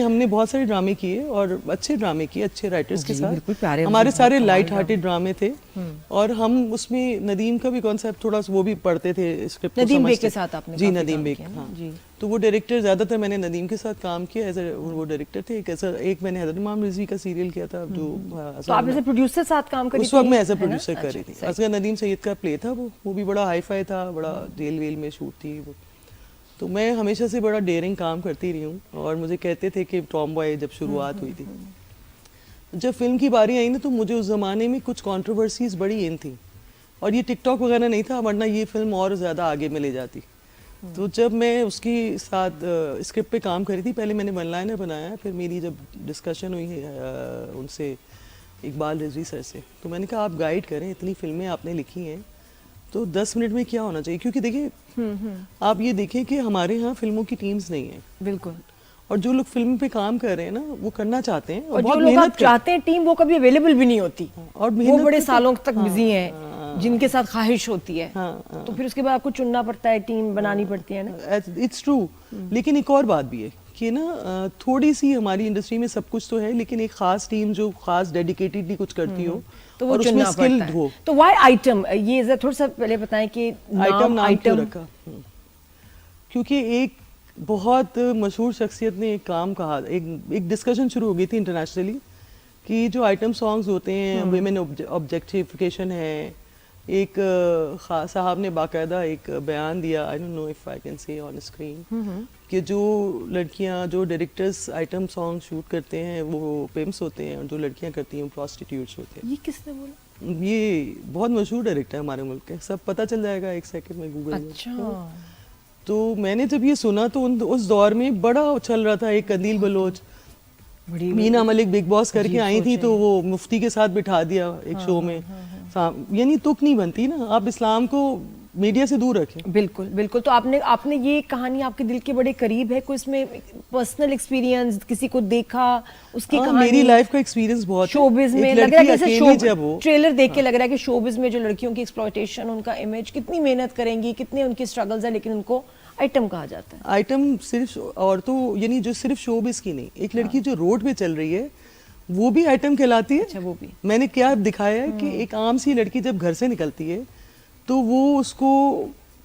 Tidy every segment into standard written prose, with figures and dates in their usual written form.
हमने बहुत सारे ड्रामे किए और अच्छे ड्रामे किए, अच्छे राइटर्स के साथ। हमारे सारे लाइट हार्टेड ड्रामे थे और हम उसमें नदीम का भी कॉन्सेप्ट थोड़ा वो भी पढ़ते थे, स्क्रिप्ट को समझते के साथ आपने। जी नदीम बेग, हाँ जी। तो वो डायरेक्टर ज़्यादातर मैंने नदीम के साथ काम किया एज वो डायरेक्टर थे। एक मैंने हैदर इमाम रिजवी का सीरियल किया था जो, तो आप एज प्रोड्यूसर साथ काम कर रही थी? उस वक्त मैं एज ए प्रोड्यूसर कर रही थी। असगर नदीम सैयद का प्ले था वो भी बड़ा हाई फाई था, बड़ा जेल वेल में शूट थी वो। तो मैं हमेशा से बड़ा डेयरिंग काम करती रही हूँ और मुझे कहते थे कि टॉम बॉय जब शुरुआत हुई थी, जब फिल्म की बारी आई ना तो मुझे उस ज़माने में कुछ कंट्रोवर्सीज बड़ी इन थी और ये टिकटॉक वगैरह नहीं था, वरना ये फिल्म और ज़्यादा आगे में ले जाती। तो जब मैं उसकी साथ स्क्रिप्ट पे काम करी थी, पहले मैंने वन लाइनर बनाया, फिर मेरी जब डिस्कशन हुई उनसे इकबाल रिजवी सर से, तो मैंने कहा आप गाइड करें, इतनी फिल्में आपने लिखी हैं तो 10 मिनट में क्या होना चाहिए, क्योंकि देखिए आप ये देखें कि हमारे यहाँ फिल्मों की टीम्स नहीं है बिल्कुल, और जो लोग फिल्म पे काम कर रहे हैं ना वो करना चाहते हैं और जो लोग आप चाहते हैं टीम वो कभी अवेलेबल भी नहीं होती और वो बड़े सालों तक बिजी हैं जिनके साथ ख्वाहिश होती है। तो फिर उसके बाद आपको चुनना पड़ता है, टीम बनानी पड़ती है ना। इट्स ट्रू, लेकिन एक और बात भी है कि ना थोड़ी सी हमारी इंडस्ट्री में सब कुछ तो है, लेकिन एक खास टीम जो खास डेडिकेटेडली कुछ करती हो तो वो चुनना पड़ता है। तो व्हाई आइटम, ये थोड़ा सा पहले बताएं कि नाम क्यों रखा। क्योंकि एक बहुत मशहूर शख्सियत ने एक काम कहा, एक डिस्कशन शुरू हो गई थी इंटरनेशनली कि जो आइटम सॉन्ग्स होते हैं, वुमेन ऑब्जेक्टिफिकेशन है, एक साहब ने बाकायदा एक बयान दिया, I don't know if I can say on screen, कि जो लड़कियां, जो डायरेक्टर्स आइटम सॉन्ग शूट करते हैं वो पिम्प्स होते हैं और जो लड़कियां करती हैं प्रोस्टिट्यूट्स होते हैं। ये किसने बोला? ये बहुत मशहूर डायरेक्टर है हमारे मुल्क के, सब पता चल जाएगा एक सेकंड में गूगल में। अच्छा। तो मैंने जब ये सुना तो उस दौर में बड़ा चल रहा था एक कंदील बलोच, मीना मलिक बिग बॉस करके आई थी तो वो मुफ्ती के साथ बिठा दिया एक शो में। यानी तुक नहीं बनती ना, आप इस्लाम को मीडिया से दूर रखें। बिल्कुल बिल्कुल। तो आपने ये कहानी आपके दिल के बड़े करीब है, कोई इसमें पर्सनल एक्सपीरियंस, किसी को देखा उसकी कहानी? मेरी लाइफ का एक्सपीरियंस बहुत शोबिज में लग रहा है जैसे ट्रेलर देख के लग रहा है कि शोबिज में जो लड़कियों की एक्सप्लॉयटेशन, उनका इमेज, कितनी मेहनत करेंगी, कितने उनकी स्ट्रगल्स है, लेकिन उनको आइटम कहा जाता है। आइटम सिर्फ औरतों, यानी जो सिर्फ शोबिज की नहीं, एक लड़की जो रोड पे चल रही है वो भी आइटम कहलाती है। अच्छा, वो भी मैंने क्या दिखाया है कि एक आम सी लड़की जब घर से निकलती है तो वो उसको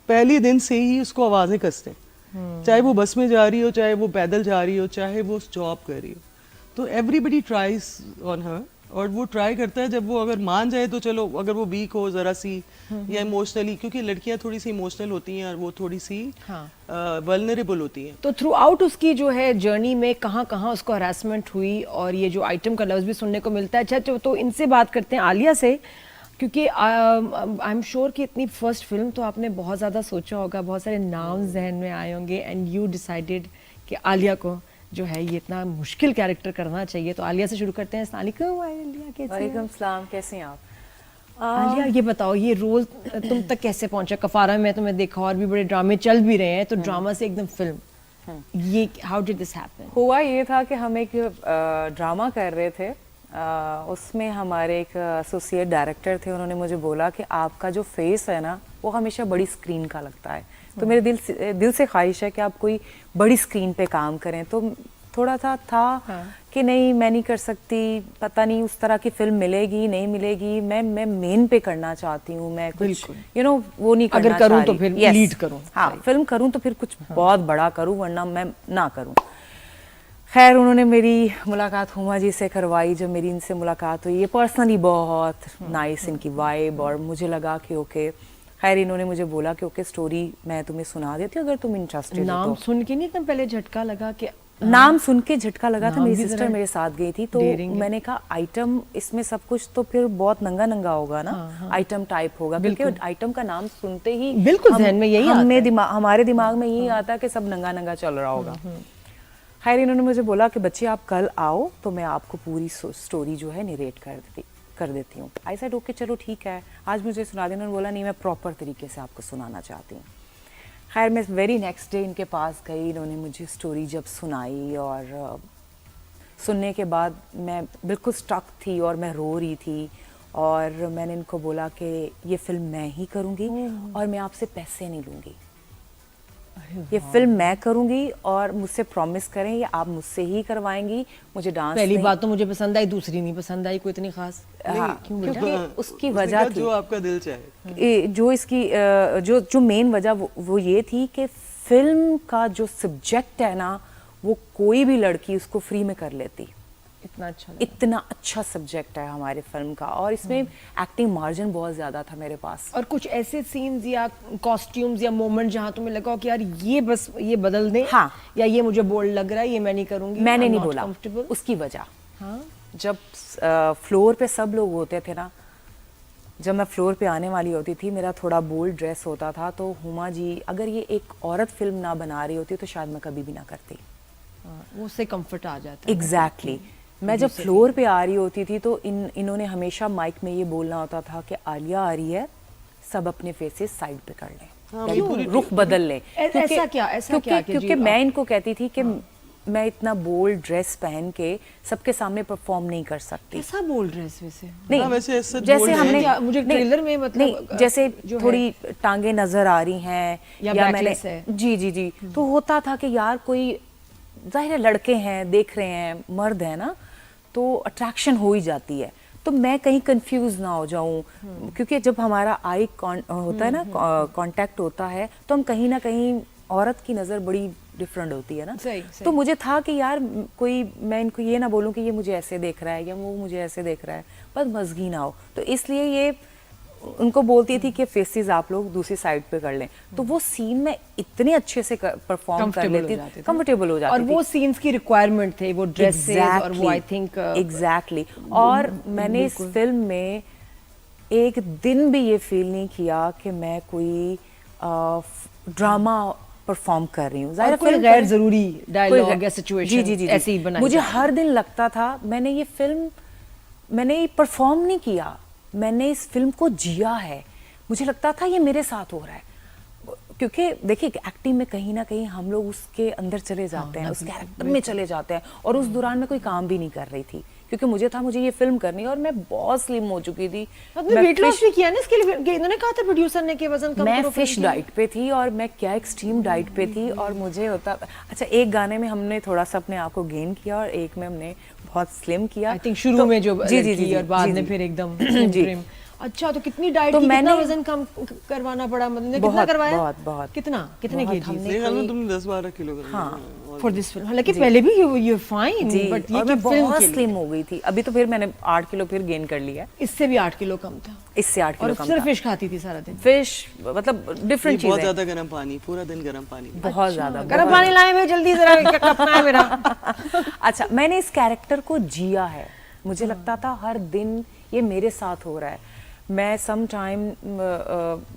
पहले दिन से ही उसको आवाजें कसते हैं, चाहे वो बस में जा रही हो, चाहे वो पैदल जा रही हो, चाहे वो जॉब कर रही हो, तो एवरीबडी ट्राइज ऑन हर, और वो ट्राई करता है। जब वो अगर मान जाए तो चलो, अगर वो वीक हो जरा सी या इमोशनली, क्योंकि लड़कियां थोड़ी सी इमोशनल होती हैं और वो थोड़ी सी वल्नरेबल होती हैं। तो थ्रू आउट उसकी जो है जर्नी में कहाँ कहाँ उसको हरासमेंट हुई, और ये जो आइटम का लफ्ज भी सुनने को मिलता है। अच्छा, तो इनसे बात करते हैं आलिया से, क्योंकि आई एम श्योर कि इतनी फर्स्ट फिल्म तो आपने बहुत ज़्यादा सोचा होगा, बहुत सारे नाम जहन में आए होंगे, एंड यू डिसाइडेड कि आलिया को जो है ये इतना मुश्किल कैरेक्टर करना चाहिए। तो आलिया से शुरू करते हैं। अस्सलाम वालेकुम आलिया, कैसे हैं? वालेकुम सलाम, कैसे हैं आप? आलिया, ये बताओ ये रोल तुम तक कैसे पहुंचा? कफारा में तुम्हें देखा, और भी बड़े ड्रामे चल भी रहे हैं, तो ड्रामा से एकदम फिल्म, ये हाउ डिड दिस हैपन? हुआ ये था कि हम एक ड्रामा कर रहे थे, उसमें हमारे एक एसोसिएट डायरेक्टर थे, उन्होंने मुझे बोला कि आपका जो फेस है ना वो हमेशा बड़ी स्क्रीन का लगता है, तो मेरे दिल से ख्वाहिश है कि आप कोई बड़ी स्क्रीन पे काम करें। तो थोड़ा सा था कि नहीं, मैं नहीं कर सकती, पता नहीं उस तरह की फिल्म मिलेगी नहीं मिलेगी, मैं मेन पे करना चाहती हूँ, मैं कुछ वो नहीं करना, अगर करूँ तो फिर लीड करूँ, हाँ फिल्म करूँ तो फिर कुछ बहुत बड़ा करूँ, वरना मैं ना करूँ। खैर, उन्होंने मेरी मुलाकात हुमा जी से करवाई। जब मेरी इनसे मुलाकात हुई, ये पर्सनली बहुत नाइस इनकी वाइब, और मुझे लगा कि ओके। खैर, इन्होंने मुझे बोला कि ओके स्टोरी मैं तुम्हें सुना देती हूँ अगर तुम इंटरेस्टेड हो। नाम सुन के नहीं एकदम पहले झटका लगा कि नाम सुन के झटका लगा था। मेरी सिस्टर मेरे साथ गई थी, तो मैंने कहा आइटम इसमें सब कुछ तो फिर बहुत नंगा नंगा होगा ना, आइटम टाइप होगा, क्योंकि आइटम का नाम सुनते ही बिल्कुल ज़हन में यही हमारे दिमाग में यही आता है कि सब नंगा नंगा चल रहा होगा। खैर, इन्होंने मुझे बोला कि बच्ची आप कल आओ तो मैं आपको पूरी स्टोरी जो है नरेट कर देती हूँ। आई सेड ओके चलो ठीक है, आज मुझे सुना देना। उन्होंने बोला नहीं, मैं प्रॉपर तरीके से आपको सुनाना चाहती हूँ। खैर, मैं वेरी नेक्स्ट डे इनके पास गई, इन्होंने मुझे स्टोरी जब सुनाई, और सुनने के बाद मैं बिल्कुल स्टक थी और मैं रो रही थी, और मैंने इनको बोला कि ये फिल्म मैं ही करूँगी और मैं आपसे पैसे नहीं लूँगी। ये फिल्म मैं करूंगी और मुझसे प्रॉमिस करें ये आप मुझसे ही करवाएंगी, मुझे डांस पहली नहीं। बात तो मुझे पसंद आई, दूसरी नहीं पसंद आई कोई इतनी खास। हाँ, क्यों बेटा? क्योंकि उसकी उसने वजह कहा, थी, जो आपका दिल चाहे। जो इसकी जो मेन वजह वो ये थी कि फिल्म का जो सब्जेक्ट है ना वो कोई भी लड़की उसको फ्री में कर लेती। इतना अच्छा लगा। इतना अच्छा सब्जेक्ट है हमारी फिल्म का, और इसमें एक्टिंग मार्जिन बहुत ज्यादा था मेरे पास। और कुछ ऐसे सीन्स या कॉस्ट्यूम्स या मोमेंट जहाँ तुम्हें लगा हो कि यार ये बस ये बदल दें, हाँ। या ये मुझे बोल्ड लग रहा है, ये मैं नहीं करूंगी, मैंने I'm नहीं not बोला comfortable। उसकी वजह, हाँ, जब फ्लोर पे सब लोग होते थे ना, जब मैं फ्लोर पे आने वाली होती थी, मेरा थोड़ा बोल्ड ड्रेस होता था, तो हुमा जी अगर ये एक औरत फिल्म ना बना रही होती तो शायद मैं कभी भी ना करती। हाँ, वो उससे कंफर्ट आ जाता है। एग्जैक्टली मैं जब फ्लोर पे आ रही होती थी तो इन्होंने हमेशा माइक में ये बोलना होता था कि आलिया आ रही है, सब अपने फेसेस साइड पे कर लें, हाँ, यानी पूरी रुख बदल लें। ऐसा क्या? ऐसा क्या कि क्योंकि जी, मैं इनको कहती थी कि मैं इतना बोल्ड ड्रेस पहन के सबके सामने परफॉर्म नहीं कर सकती। कैसा बोल रहे हैं वैसे? नहीं, हाँ, वैसे ऐसा जैसे bold है। हमने क्या, मुझे नहीं, ट्रेलर में मतलब नहीं, जैसे जो है- थोड़ी टांगे नजर आ रही हैं या मैंने backless है। जी जी जी, तो होता था कि यार कोई, जाहिर है लड़के हैं देख रहे हैं, मर्द है ना, तो अट्रैक्शन हो ही जाती है, तो मैं कहीं कंफ्यूज ना हो जाऊं, क्योंकि जब हमारा आई होता है ना, कांटेक्ट होता है, तो हम कहीं ना कहीं, औरत की नज़र बड़ी डिफरेंट होती है ना। सही, सही। तो मुझे था कि यार कोई, मैं इनको ये ना बोलूं कि ये मुझे ऐसे देख रहा है या वो मुझे ऐसे देख रहा है, बस मजगी ना हो, तो इसलिए ये उनको बोलती थी कि फेसेस आप लोग दूसरी साइड पे कर लें, तो वो सीन में इतने अच्छे से परफॉर्म कर लेती, कंफर्टेबल हो जाती और थी। वो सीन्स की रिक्वायरमेंट थे, वो ड्रेसेस और वो आई थिंक एग्जैक्टली। और मैंने इस फिल्म में एक दिन भी ये फील नहीं किया कि मैं कोई ड्रामा परफॉर्म कर रही हूँ। और कोई गैर जरूरी डायलॉग या सिचुएशन जी जी जी ऐसे ही बनाई मुझे जा रही है। हर दिन लगता था मैंने ये फिल्म, मैंने ये परफॉर्म नहीं किया, मैंने इस फिल्म को जिया है। मुझे लगता था ये मेरे साथ हो रहा है, क्योंकि देखिए एक्टिंग में कहीं ना कहीं हम लोग उसके अंदर चले जाते हैं, उस कैरेक्टर में चले जाते हैं, और उस दौरान मैं कोई काम भी नहीं कर रही थी, क्योंकि मुझे था मुझे ये फिल्म करनी है, और मैं बहुत स्लिम हो चुकी थी। आपने वेट लॉस भी किया ना इसके लिए? इन्होंने कहा था प्रोड्यूसर ने कि वजन कम मैं करो। फिश डाइट पे थी, और मैं क्या एक्सट्रीम डाइट पे थी, और मुझे होता, अच्छा एक गाने में हमने थोड़ा सा अपने आप को गेन किया और एक में हमने बहुत स्लिम किया। आई थिंक शुरू में जो जी जी जी और बाद में फिर एकदम slim जी। trim। अच्छा, तो कितनी डाइट तो की, कितना मैंने- वजन कम करवाना पड़ा? मतलब कितना बहुत, करवाया? बहुत। कितना, कितने बहुत, केजी हमने मेरे ख्याल में कोई- तुमने 10-12 किलो कर लिया। हाँ। For this film? हालांकि पहले भी यू फाइन, जी, बट ये और कि मैं फिल्म बहुत के लिए स्लिम हो गई थी। अभी तो फिर मैंने 8 किलो फिर गेन कर लिया है, इससे भी 8 किलो कम था, इससे 8 और किलो कम सिर्फ था। फिश खाती थी सारा दिन। फिश मतलब डिफरेंट बहुत चीजें, ज्यादा गर्म पानी, पूरा दिन गर्म पानी। बहुत ज्यादा। गर्म पानी लाए भाई जल्दी, जरा कपना है मेरा। अच्छा, मैंने इस कैरेक्टर को जिया है, मुझे लगता था हर दिन ये मेरे साथ हो रहा है। मैं सम टाइम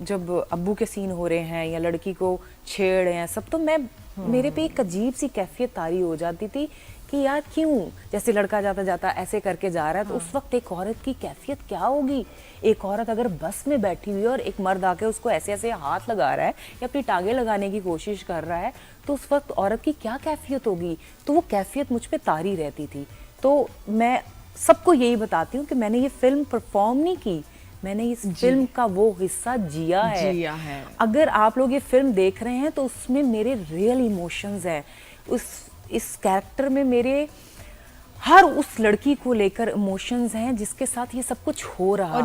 जब अब्बू के सीन हो रहे हैं या लड़की को छेड़ रहे हैं सब, तो मैं मेरे पे एक अजीब सी कैफियत तारी हो जाती थी कि यार क्यों, जैसे लड़का जाता जाता ऐसे करके जा रहा है, तो उस वक्त एक औरत की कैफियत क्या होगी। एक औरत अगर बस में बैठी हुई है और एक मर्द आके उसको ऐसे ऐसे हाथ लगा रहा है या अपनी टांगे लगाने की कोशिश कर रहा है, तो उस वक्त औरत की क्या कैफियत होगी। तो वो कैफियत मुझ पे तारी रहती थी। तो मैं सबको यही बताती हूँ कि मैंने ये फिल्म परफॉर्म नहीं की, मैंने इस फिल्म का वो हिस्सा जिया है। अगर आप लोग ये फिल्म देख रहे हैं तो उसमें मेरे रियल इमोशंस हैं, इस कैरेक्टर में मेरे हर उस लड़की को लेकर इमोशंस हैं जिसके साथ ये सब कुछ हो रहा है।